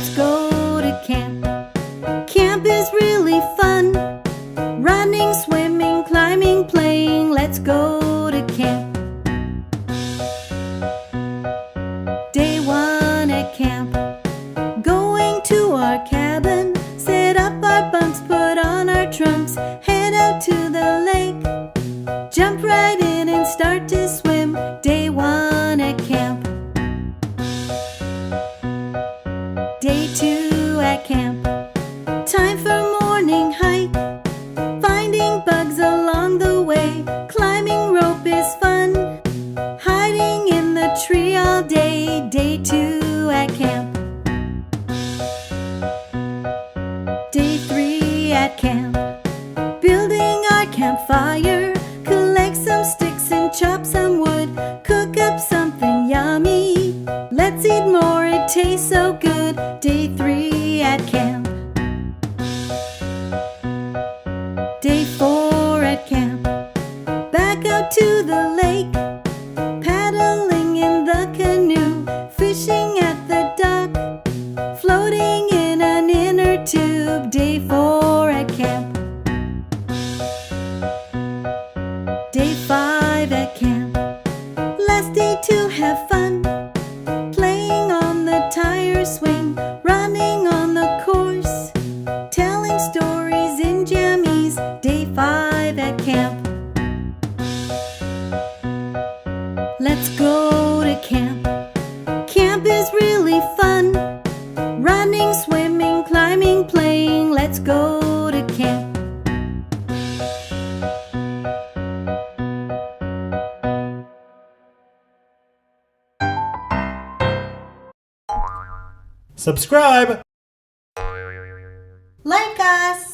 Let's go to camp. Camp is really fun. Running, swimming, climbing, playing. Let's go to camp. Day 1 at camp. Going to our cabin. Set up our bunks, put on our trunks. Head out to the lake. Jump right in and start to swim. Day 1 at camp. Day 2 at camp. Time for morning hike. Finding bugs along the way. Climbing rope is fun. Hiding in the tree all day. Day 2 at camp. Day 3 at camp. Building our campfire. Collect some sticks and chop some wood. Cook up something yummy. Let's eat more, it tastes so good. Day 3 at camp. Day 4 at camp. Back out to the lake. Paddling in the canoe. Fishing at the dock. Floating in an inner tube. Day 4 at camp. Day 5 at camp. Last day to have fun. Playing on the tire swing. Running on the course. Telling stories in jammies. Day 5 at camp. Let's go to camp. Camp is really fun. Running, swimming, climbing, playing. Let's go to camp. Subscribe! Like us!